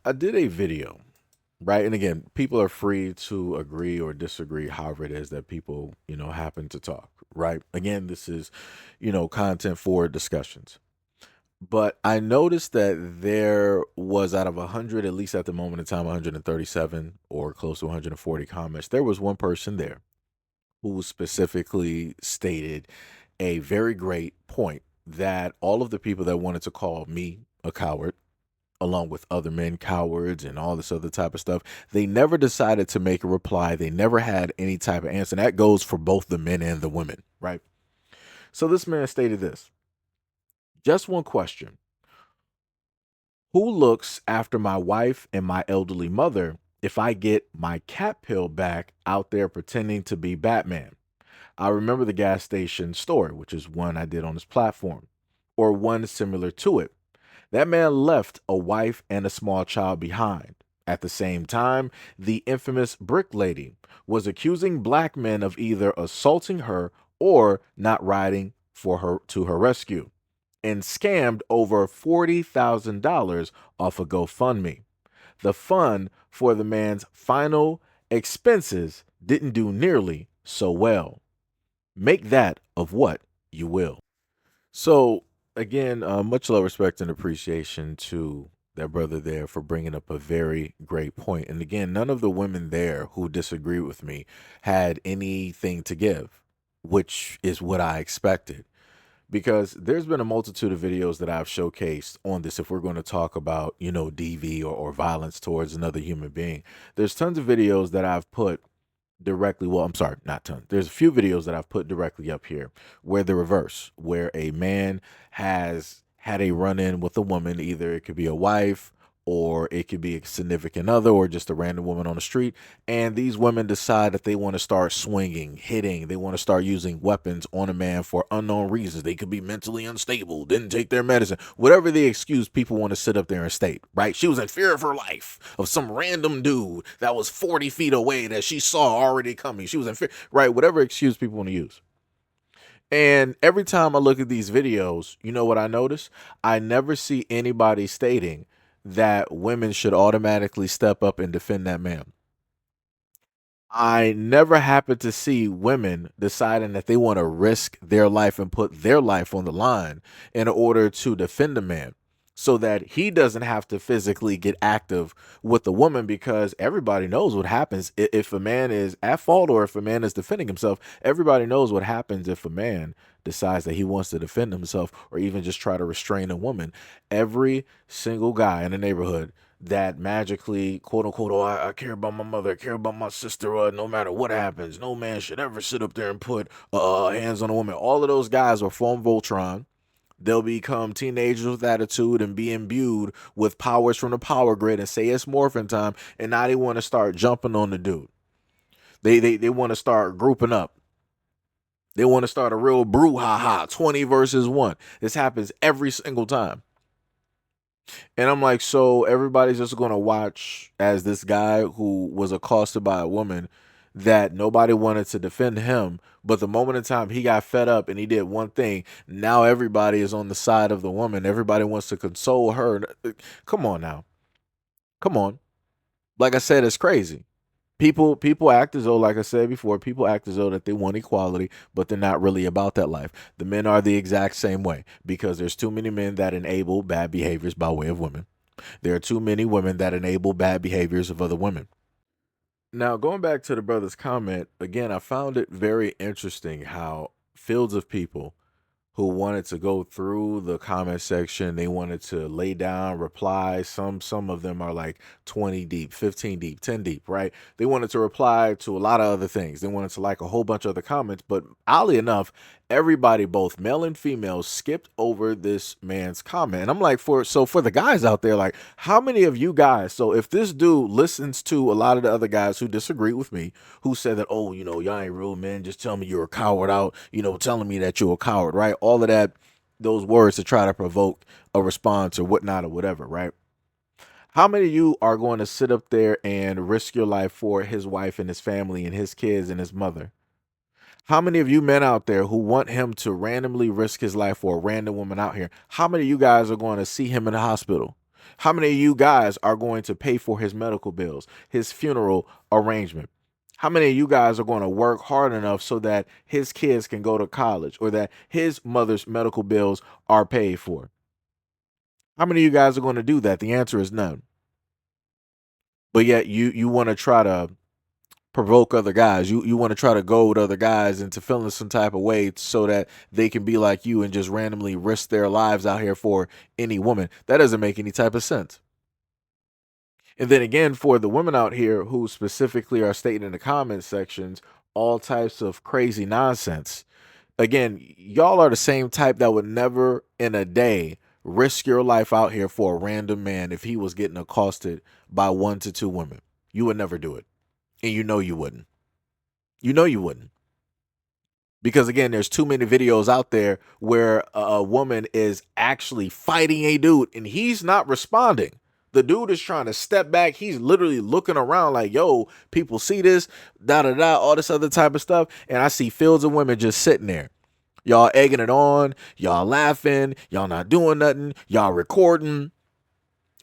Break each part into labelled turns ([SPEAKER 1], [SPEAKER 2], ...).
[SPEAKER 1] I did a video, right? And again, people are free to agree or disagree, however it is that people, happen to talk, right? Again, this is, content for discussions. But I noticed that there was out of 100, at least at the moment in time, 137 or close to 140 comments, there was one person there who specifically stated a very great point that all of the people that wanted to call me a coward, along with other men cowards and all this other type of stuff, they never decided to make a reply. They never had any type of answer. And that goes for both the men and the women, right? So this man stated this: just one question. Who looks after my wife and my elderly mother if I get my cat pill back out there pretending to be Batman? I remember the gas station story, which is one I did on this platform, or one similar to it. That man left a wife and a small child behind. At the same time, the infamous brick lady was accusing black men of either assaulting her or not riding for her to her rescue, and scammed over $40,000 off a GoFundMe. The fund for the man's final expenses didn't do nearly so well. Make that of what you will. So, again, much love, respect, and appreciation to that brother there for bringing up a very great point. And again, none of the women there who disagree with me had anything to give, which is what I expected, because there's been a multitude of videos that I've showcased on this. If we're going to talk about, DV or violence towards another human being, there's tons of videos that I've put directly. Well, I'm sorry, not tons. There's a few videos that I've put directly up here where the reverse, where a man has had a run in with a woman. Either it could be a wife, or it could be a significant other, or just a random woman on the street. And these women decide that they want to start swinging, hitting. They want to start using weapons on a man for unknown reasons. They could be mentally unstable, didn't take their medicine, whatever the excuse people want to sit up there and state, right? She was in fear of her life of some random dude that was 40 feet away that she saw already coming. She was in fear, right? Whatever excuse people want to use. And every time I look at these videos, you know what I notice? I never see anybody stating that women should automatically step up and defend that man. I never happen to see women deciding that they want to risk their life and put their life on the line in order to defend a man, so that he doesn't have to physically get active with the woman, because everybody knows what happens if a man is at fault or if a man is defending himself. Everybody knows what happens if a man decides that he wants to defend himself or even just try to restrain a woman. Every single guy in the neighborhood that magically, quote unquote, oh, I care about my mother, I care about my sister, no matter what happens, no man should ever sit up there and put hands on a woman. All of those guys are from Voltron. They'll become teenagers with attitude and be imbued with powers from the power grid and say it's morphin' time, and now they want to start jumping on the dude. They want to start grouping up. They want to start a real brouhaha, 20 versus 1. This happens every single time. And I'm like, so everybody's just going to watch as this guy who was accosted by a woman that nobody wanted to defend him. But the moment in time he got fed up and he did one thing, now everybody is on the side of the woman. Everybody wants to console her. Come on now. Come on. Like I said, it's crazy. People act as though, like I said before, people act as though that they want equality, but they're not really about that life. The men are the exact same way, because there's too many men that enable bad behaviors by way of women. There are too many women that enable bad behaviors of other women. Now, going back to the brother's comment, again, I found it very interesting how fields of people who wanted to go through the comment section. They wanted to lay down replies. Some of them are like 20 deep, 15 deep, 10 deep, right? They wanted to reply to a lot of other things. They wanted to like a whole bunch of other comments, but oddly enough, everybody, both male and female, skipped over this man's comment. And I'm like, for the guys out there, like, how many of you guys, so if this dude listens to a lot of the other guys who disagree with me, who said that, oh, y'all ain't real men, just tell me you're a coward out, telling me that you're a coward, right? All of that, those words to try to provoke a response or whatnot or whatever, right? How many of you are going to sit up there and risk your life for his wife and his family and his kids and his mother? How many of you men out there who want him to randomly risk his life for a random woman out here? How many of you guys are going to see him in the hospital? How many of you guys are going to pay for his medical bills, his funeral arrangement? How many of you guys are going to work hard enough so that his kids can go to college or that his mother's medical bills are paid for? How many of you guys are going to do that? The answer is none. But yet you want to try to provoke other guys. You want to try to goad other guys into feeling some type of way so that they can be like you and just randomly risk their lives out here for any woman. That doesn't make any type of sense. And then again, for the women out here who specifically are stating in the comment sections all types of crazy nonsense. Again, y'all are the same type that would never in a day risk your life out here for a random man if he was getting accosted by 1 to 2 women. You would never do it. And you know you wouldn't. You know you wouldn't. Because again, there's too many videos out there where a woman is actually fighting a dude and he's not responding. The dude is trying to step back. He's literally looking around like, yo, people see this, da da da, all this other type of stuff. And I see fields of women just sitting there. Y'all egging it on, y'all laughing, y'all not doing nothing, y'all recording.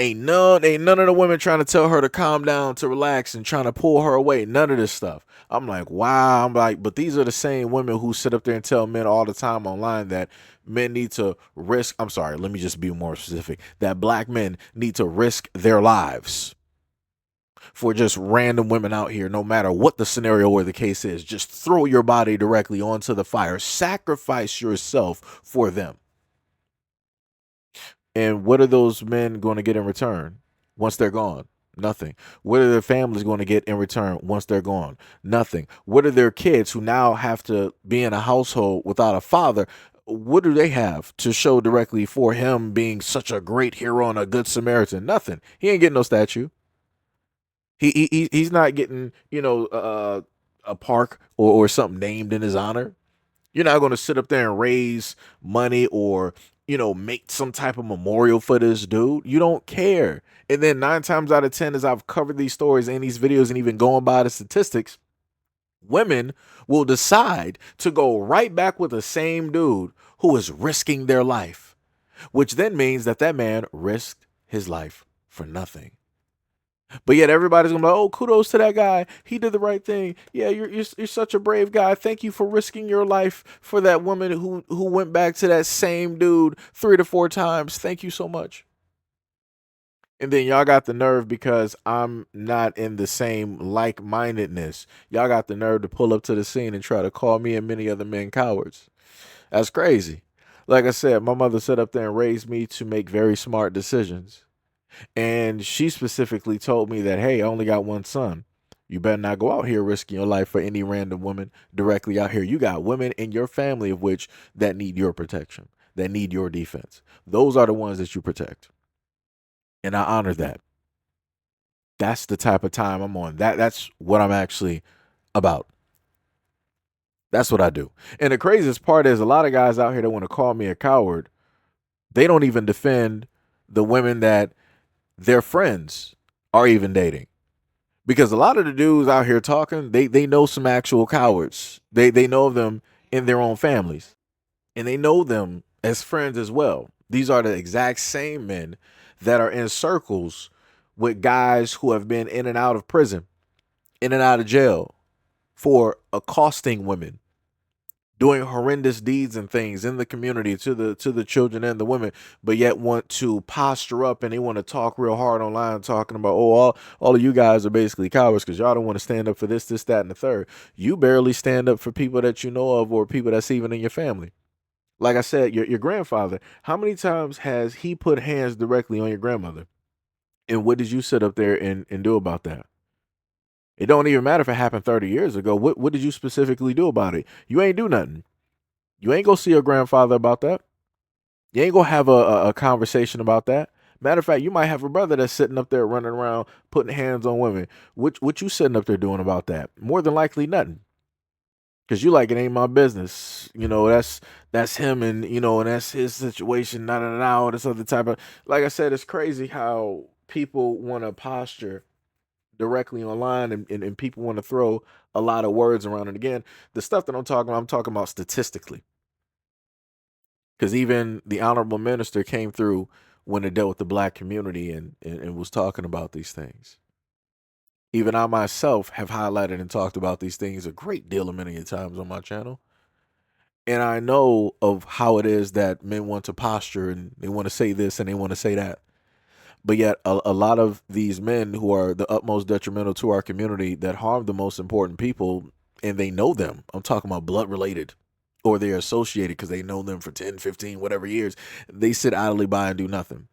[SPEAKER 1] Ain't none of the women trying to tell her to calm down, to relax, and trying to pull her away. None of this stuff. I'm like, wow. I'm like, but these are the same women who sit up there and tell men all the time online that men need to risk. I'm sorry, let me just be more specific. That black men need to risk their lives for just random women out here, no matter what the scenario or the case is. Just throw your body directly onto the fire. Sacrifice yourself for them. And what are those men going to get in return once they're gone? Nothing. What are their families going to get in return once they're gone? Nothing. What are their kids who now have to be in a household without a father? What do they have to show directly for him being such a great hero and a good Samaritan? Nothing. He ain't getting no statue. He's not getting, a park or something named in his honor. You're not going to sit up there and raise money or, make some type of memorial for this dude. You don't care. And then 9 times out of 10, as I've covered these stories and these videos and even going by the statistics, women will decide to go right back with the same dude who is risking their life, which then means that that man risked his life for nothing. But yet everybody's gonna be like, oh, kudos to that guy. He did the right thing. Yeah, you're such a brave guy. Thank you for risking your life for that woman who went back to that same dude 3 to 4 times. Thank you so much. And then y'all got the nerve because I'm not in the same like-mindedness. Y'all got the nerve to pull up to the scene and try to call me and many other men cowards. That's crazy. Like I said, my mother sat up there and raised me to make very smart decisions. And she specifically told me that, hey, I only got one son. You better not go out here risking your life for any random woman directly out here. You got women in your family of which that need your protection, that need your defense. Those are the ones that you protect. And I honor that. That's the type of time I'm on. That's what I'm actually about. That's what I do. And the craziest part is a lot of guys out here that want to call me a coward, they don't even defend the women that their friends are even dating. Because a lot of the dudes out here talking, they know some actual cowards. They know them in their own families. And they know them as friends as well. These are the exact same men that are in circles with guys who have been in and out of prison, in and out of jail for accosting women, doing horrendous deeds and things in the community to the children and the women, but yet want to posture up and they want to talk real hard online talking about, oh, all of you guys are basically cowards because y'all don't want to stand up for this, that, and the third. You barely stand up for people that you know of or people that's even in your family. Like I said, your grandfather, how many times has he put hands directly on your grandmother? And what did you sit up there and do about that? It don't even matter if it happened 30 years ago. What did you specifically do about it? You ain't do nothing. You ain't go see your grandfather about that. You ain't gonna have a conversation about that. Matter of fact, you might have a brother that's sitting up there running around putting hands on women. What you sitting up there doing about that? More than likely nothing. Cause you like it ain't my business. That's him and and that's his situation, all this other type of, like I said, it's crazy how people want to posture directly online and people want to throw a lot of words around. And again, the stuff that I'm talking about statistically. Because even the honorable minister came through when it dealt with the black community and was talking about these things. Even I myself have highlighted and talked about these things a great deal of many times on my channel. And I know of how it is that men want to posture and they want to say this and they want to say that. But yet a lot of these men who are the utmost detrimental to our community that harm the most important people, and they know them. I'm talking about blood related, or they're associated because they know them for 10, 15, whatever years. They sit idly by and do nothing.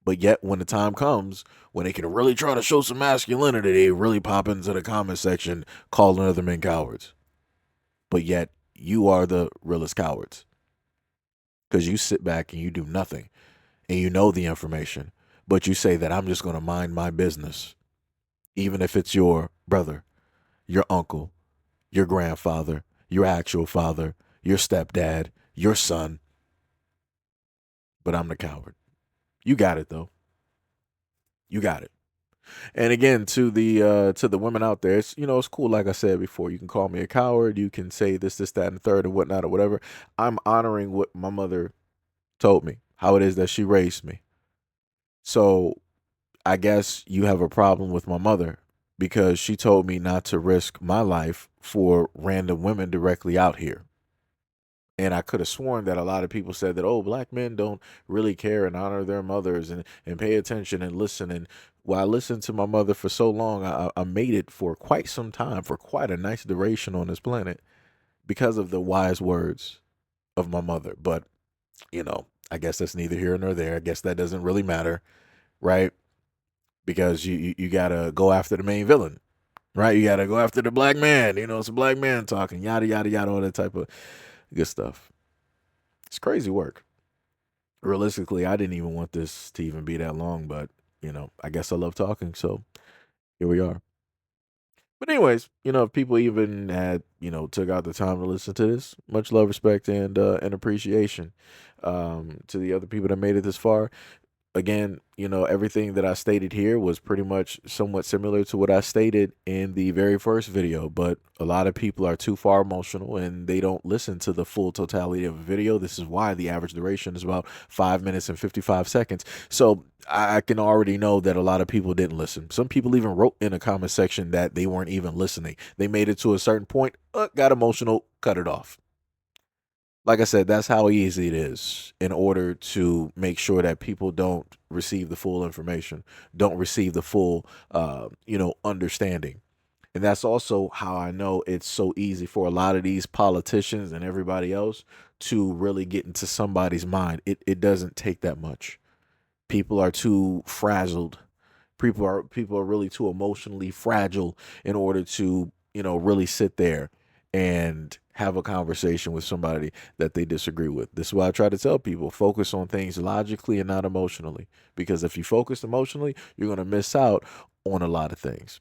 [SPEAKER 1] But yet when the time comes, when they can really try to show some masculinity, they really pop into the comment section calling other men cowards. But yet you are the realest cowards because you sit back and you do nothing and you know the information, but you say that I'm just going to mind my business, even if it's your brother, your uncle, your grandfather, your actual father, your stepdad, your son. But I'm the coward. You got it though. You got it. And again, to the women out there, it's it's cool. Like I said before, you can call me a coward. You can say this, that, and the third, and whatnot, or whatever. I'm honoring what my mother told me, how it is that she raised me. So I guess you have a problem with my mother because she told me not to risk my life for random women directly out here. And I could have sworn that a lot of people said that, oh, black men don't really care and honor their mothers and pay attention and listen. And while I listened to my mother for so long, I made it for quite some time, for quite a nice duration on this planet because of the wise words of my mother. But, I guess that's neither here nor there. I guess that doesn't really matter, right? Because you gotta go after the main villain, right? You gotta go after the black man. It's a black man talking, yada yada yada, all that type of good stuff. It's crazy work. Realistically, I didn't even want this to even be that long, but I guess I love talking, so here we are. But anyways, if people even had, took out the time to listen to this, much love, respect, and appreciation to the other people that made it this far. Again, everything that I stated here was pretty much somewhat similar to what I stated in the very first video, but a lot of people are too far emotional and they don't listen to the full totality of a video. This is why the average duration is about 5 minutes and 55 seconds. So I can already know that a lot of people didn't listen. Some people even wrote in a comment section that they weren't even listening. They made it to a certain point, got emotional, cut it off. Like I said, that's how easy it is in order to make sure that people don't receive the full information, don't receive the full, understanding. And that's also how I know it's so easy for a lot of these politicians and everybody else to really get into somebody's mind. It doesn't take that much. People are too frazzled. People are really too emotionally fragile in order to, really sit there and have a conversation with somebody that they disagree with. This is why I try to tell people, focus on things logically and not emotionally. Because if you focus emotionally, you're going to miss out on a lot of things.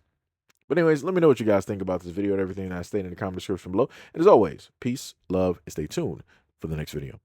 [SPEAKER 1] But anyways, let me know what you guys think about this video and everything that I stated in the comment description below. And as always, peace, love, and stay tuned for the next video.